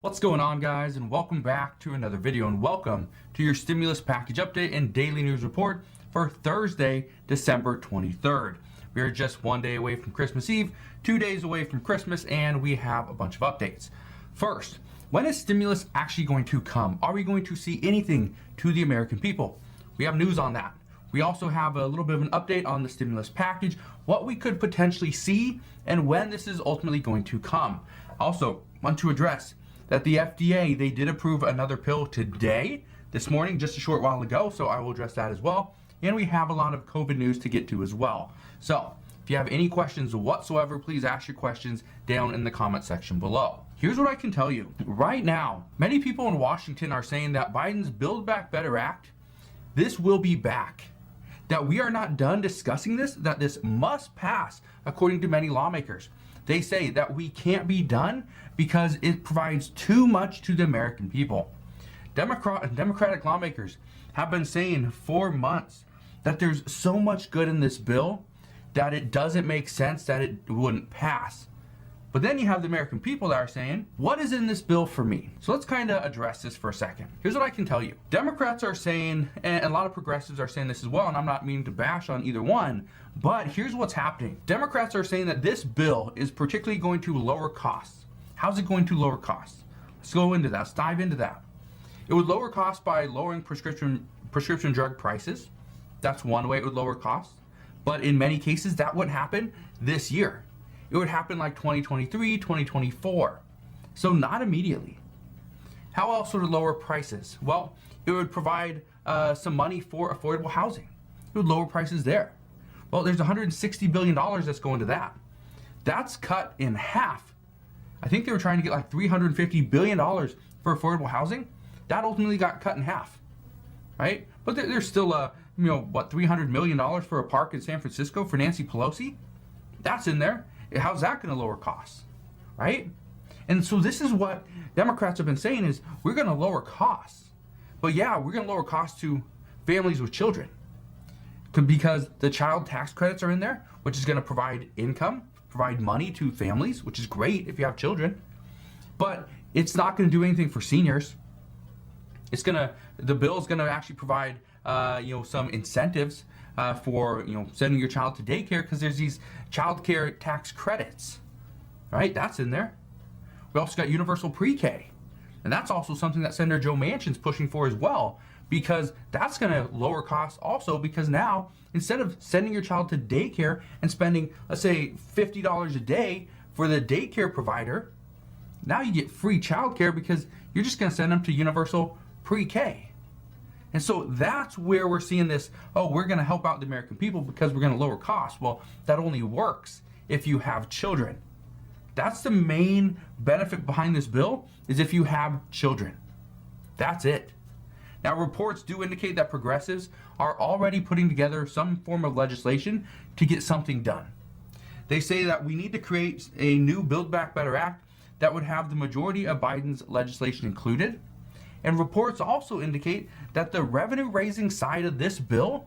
What's going on, guys, and welcome back to another video, and welcome to your stimulus package update and daily news report for Thursday, December 23rd. We are just one day away from Christmas Eve, 2 days away from Christmas, and we have a bunch of updates. First, when is stimulus actually going to come? Are we going to see anything to the American people? We have news on that. We also have a little bit of an update on the stimulus package, what we could potentially see, and when this is ultimately going to come. Also, want to address that the FDA, they did approve another pill today, this morning, just a short while ago, so I will address that as well. And we have a lot of COVID news to get to as well. So, if you have any questions whatsoever, please ask your questions down in the comment section below. Here's what I can tell you. Right now, many people in Washington are saying that Biden's Build Back Better Act, this will be back. That we are not done discussing this, that this must pass, according to many lawmakers. They say that we can't be done because it provides too much to the American people. Democratic lawmakers have been saying for months that there's so much good in this bill that it doesn't make sense that it wouldn't pass. But then you have the American people that are saying, what is in this bill for me? So let's kind of address this for a second. Here's what I can tell you. Democrats are saying, and a lot of progressives are saying this as well, and I'm not meaning to bash on either one, but here's what's happening. Democrats are saying that this bill is particularly going to lower costs. How's it going to lower costs? Let's go into that. Let's dive into that. It would lower costs by lowering prescription drug prices. That's one way it would lower costs. But in many cases, that would happen this year. It would happen like 2023, 2024. So not immediately. How else would it lower prices? Well, it would provide some money for affordable housing. It would lower prices there. Well, there's $160 billion that's going to that. That's cut in half. I think they were trying to get like $350 billion for affordable housing. That ultimately got cut in half, right? But there's still $300 million for a park in San Francisco for Nancy Pelosi? That's in there. How's that going to lower costs, right? And so this is what Democrats have been saying is we're going to lower costs. But yeah, we're going to lower costs to families with children because the child tax credits are in there, which is going to provide income, provide money to families, which is great if you have children. But it's not going to do anything for seniors. The bill is going to actually provide some incentives for sending your child to daycare because there's these child care tax credits, right? That's in there. We also got universal pre-K, and that's also something that Senator Joe Manchin's pushing for as well, because that's going to lower costs also, because now instead of sending your child to daycare and spending, let's say, $50 a day for the daycare provider, now you get free child care because you're just going to send them to universal pre-K. And so that's where we're seeing this, we're going to help out the American people because we're going to lower costs. Well, that only works if you have children. That's the main benefit behind this bill, is if you have children. That's it. Now, reports do indicate that progressives are already putting together some form of legislation to get something done. They say that we need to create a new Build Back Better Act that would have the majority of Biden's legislation included. And reports also indicate that the revenue-raising side of this bill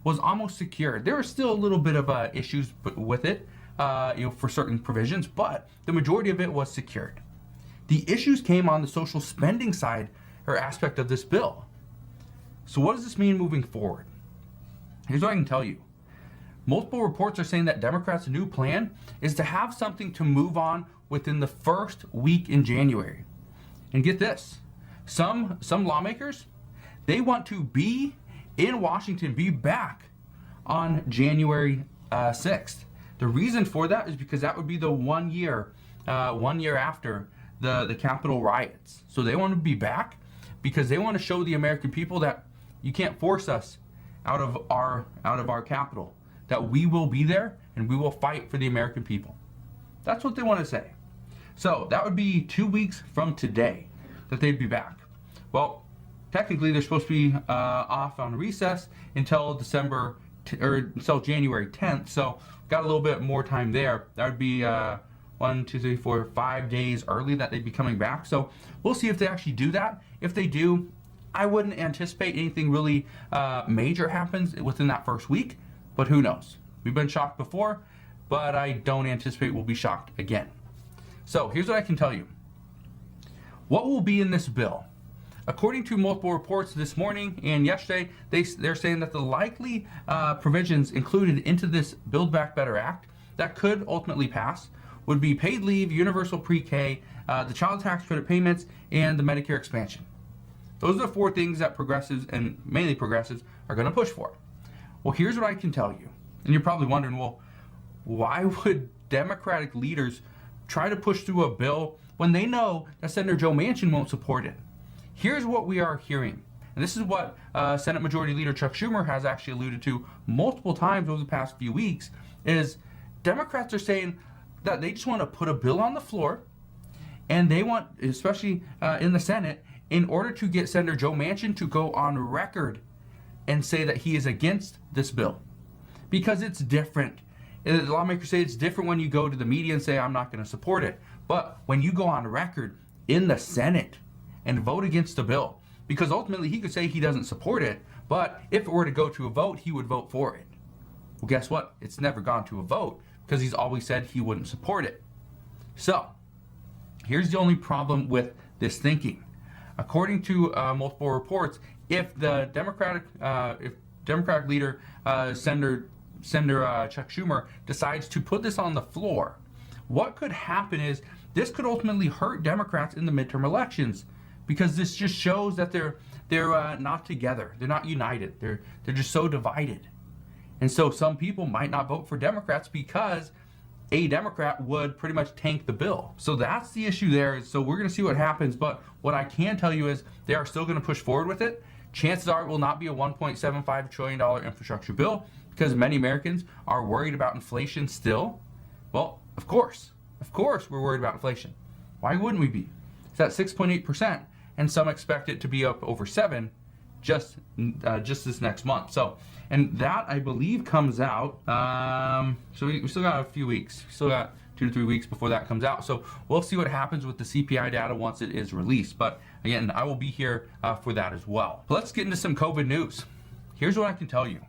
was almost secured. There are still a little bit of issues with it, for certain provisions, but the majority of it was secured. The issues came on the social spending side or aspect of this bill. So what does this mean moving forward? Here's what I can tell you. Multiple reports are saying that Democrats' new plan is to have something to move on within the first week in January. And get this. Some lawmakers, they want to be in Washington, be back on January 6th. The reason for that is because that would be the 1 year after the Capitol riots. So they want to be back because they want to show the American people that you can't force us out of our Capitol, that we will be there and we will fight for the American people. That's what they want to say. So that would be 2 weeks from today that they'd be back. Well, technically they're supposed to be off on recess until until January 10th. So got a little bit more time there. That would be 5 days early that they'd be coming back. So we'll see if they actually do that. If they do, I wouldn't anticipate anything really major happens within that first week, but who knows? We've been shocked before, but I don't anticipate we'll be shocked again. So here's what I can tell you. What will be in this bill? According to multiple reports this morning and yesterday, they're saying that the likely provisions included into this Build Back Better Act that could ultimately pass would be paid leave, universal pre-K, the child tax credit payments, and the Medicare expansion. Those are the 4 things that progressives, and mainly progressives, are going to push for. Well, here's what I can tell you. And you're probably wondering, well, why would Democratic leaders try to push through a bill when they know that Senator Joe Manchin won't support it? Here's what we are hearing, and this is what Senate Majority Leader Chuck Schumer has actually alluded to multiple times over the past few weeks, is Democrats are saying that they just want to put a bill on the floor, and they want, especially in the Senate, in order to get Senator Joe Manchin to go on record and say that he is against this bill. Because it's different. The lawmakers say it's different when you go to the media and say, I'm not going to support it. But when you go on record in the Senate and vote against the bill, because ultimately he could say he doesn't support it, but if it were to go to a vote, he would vote for it. Well, guess what? It's never gone to a vote because he's always said he wouldn't support it. So, here's the only problem with this thinking. According to multiple reports, if the Democratic leader, Senator Chuck Schumer, decides to put this on the floor, what could happen is this could ultimately hurt Democrats in the midterm elections, because this just shows that they're not together. They're not united. They're just so divided. And so some people might not vote for Democrats because a Democrat would pretty much tank the bill. So that's the issue there. So we're going to see what happens. But what I can tell you is they are still going to push forward with it. Chances are it will not be a $1.75 trillion infrastructure bill because many Americans are worried about inflation still. Well, of course we're worried about inflation. Why wouldn't we be? It's at 6.8%. And some expect it to be up over 7 just this next month. So, and that I believe comes out. So we still got a few weeks. We still got 2 to 3 weeks before that comes out. So we'll see what happens with the CPI data once it is released. But again, I will be here for that as well. But let's get into some COVID news. Here's what I can tell you.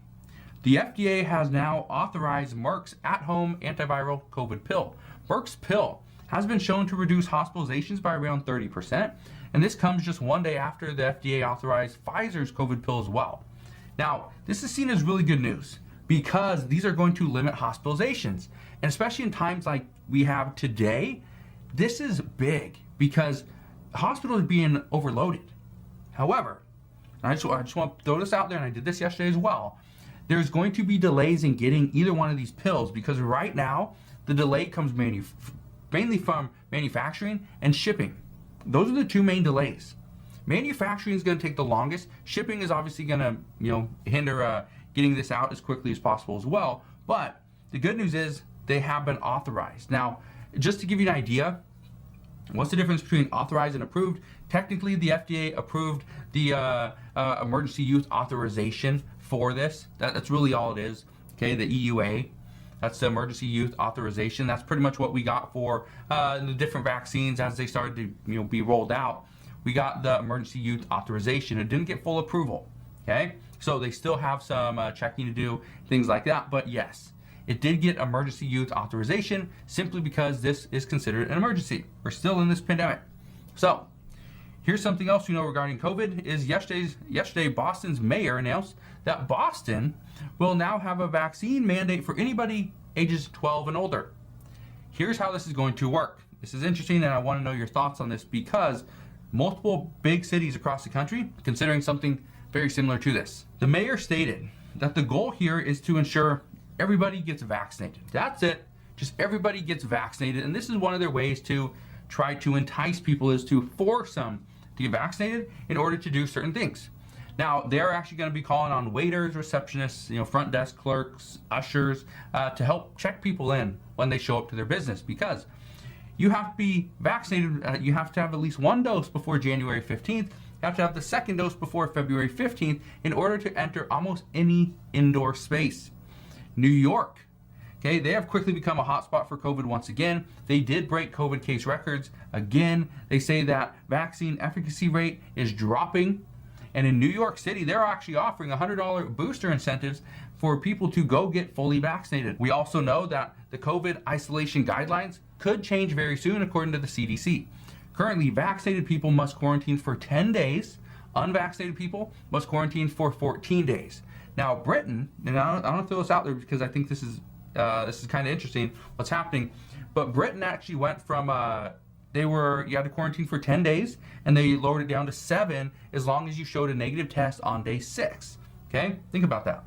The FDA has now authorized Merck's at-home antiviral COVID pill. Merck's pill has been shown to reduce hospitalizations by around 30%. And this comes just one day after the FDA authorized Pfizer's COVID pill as well. Now, this is seen as really good news because these are going to limit hospitalizations. And especially in times like we have today, this is big because hospitals are being overloaded. However, I just want to throw this out there, and I did this yesterday as well, there's going to be delays in getting either one of these pills because right now, the delay comes mainly from manufacturing and shipping. Those are the 2 main delays. Manufacturing is going to take the longest. Shipping is obviously going to, hinder getting this out as quickly as possible as well. But the good news is they have been authorized. Now, just to give you an idea, what's the difference between authorized and approved? Technically, the FDA approved the emergency use authorization for this. That's really all it is. Okay, the EUA. That's the emergency use authorization. That's pretty much what we got for the different vaccines as they started to be rolled out. We got the emergency use authorization. It didn't get full approval. Okay, so they still have some checking to do, things like that. But yes, it did get emergency use authorization simply because this is considered an emergency. We're still in this pandemic. So here's something else regarding COVID is yesterday Boston's mayor announced that Boston will now have a vaccine mandate for anybody ages 12 and older. Here's how this is going to work. This is interesting, and I want to know your thoughts on this because multiple big cities across the country are considering something very similar to this. The mayor stated that the goal here is to ensure everybody gets vaccinated. That's it. Just everybody gets vaccinated, and this is one of their ways to try to entice people, is to force them to get vaccinated in order to do certain things. Now, they're actually going to be calling on waiters, receptionists, front desk clerks, ushers, to help check people in when they show up to their business, because you have to be vaccinated. You have to have at least 1 dose before January 15th. You have to have the 2nd dose before February 15th in order to enter almost any indoor space. New York, okay, they have quickly become a hotspot for COVID once again. They did break COVID case records again. They say that vaccine efficacy rate is dropping. And in New York City, they're actually offering $100 booster incentives for people to go get fully vaccinated. We also know that the COVID isolation guidelines could change very soon, according to the CDC. Currently, vaccinated people must quarantine for 10 days. Unvaccinated people must quarantine for 14 days. Now, Britain, and I don't throw this out there because I think this is kind of interesting what's happening, but Britain actually went from you had to quarantine for 10 days, and they lowered it down to 7 as long as you showed a negative test on day 6. Okay, think about that.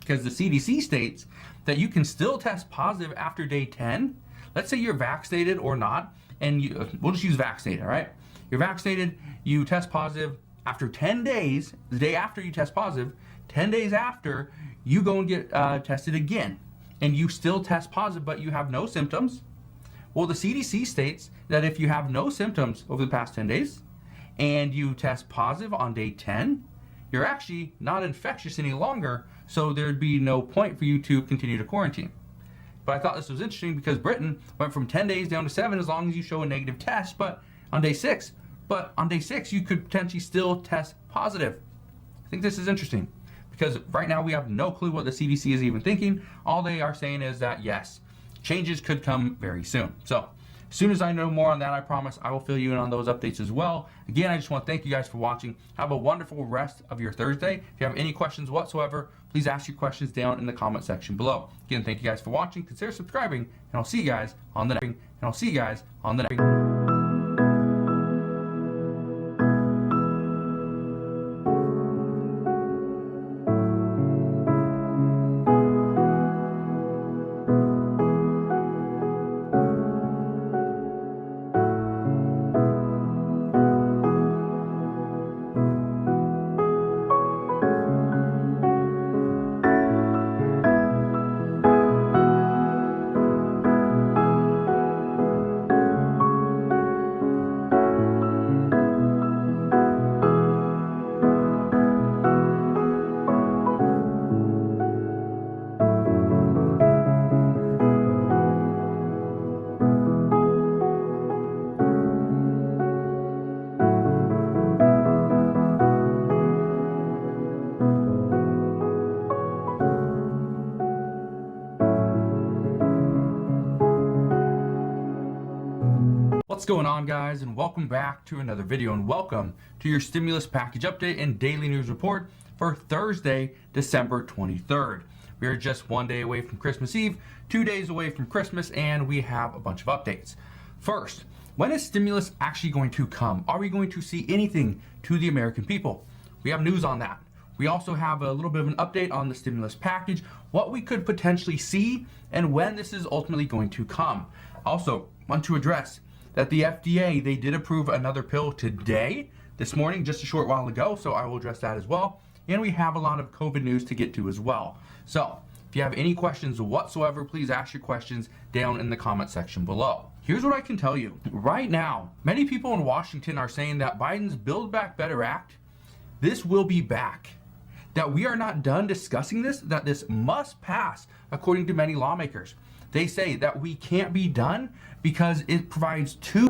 Because the CDC states that you can still test positive after day 10. Let's say you're vaccinated or not, and we'll just use vaccinated, all right? You're vaccinated, you test positive after 10 days, the day after you test positive, 10 days after, you go and get tested again, and you still test positive, but you have no symptoms. Well, the CDC states that if you have no symptoms over the past 10 days, and you test positive on day 10, you're actually not infectious any longer, so there'd be no point for you to continue to quarantine. But I thought this was interesting because Britain went from 10 days down to 7 as long as you show a negative test, but on day 6 you could potentially still test positive. I think this is interesting because right now we have no clue what the CDC is even thinking. All they are saying is that yes, changes could come very soon. So as soon as I know more on that, I promise I will fill you in on those updates as well. Again, I just want to thank you guys for watching. Have a wonderful rest of your Thursday. If you have any questions whatsoever, please ask your questions down in the comment section below. Again, thank you guys for watching. Consider subscribing, and I'll see you guys on the next. What's going on, guys, and welcome back to another video, and welcome to your stimulus package update and daily news report for Thursday, December 23rd. We are just one day away from Christmas Eve, 2 days away from Christmas, and we have a bunch of updates. First, when is stimulus actually going to come? Are we going to see anything to the American people? We have news on that. We also have a little bit of an update on the stimulus package, what we could potentially see, and when this is ultimately going to come. Also, want to address that the FDA, they did approve another pill today, this morning, just a short while ago, so I will address that as well. And we have a lot of COVID news to get to as well. So, if you have any questions whatsoever, please ask your questions down in the comment section below. Here's what I can tell you. Right now, many people in Washington are saying that Biden's Build Back Better Act, this will be back. That we are not done discussing this, that this must pass, according to many lawmakers. They say that we can't be done because it provides too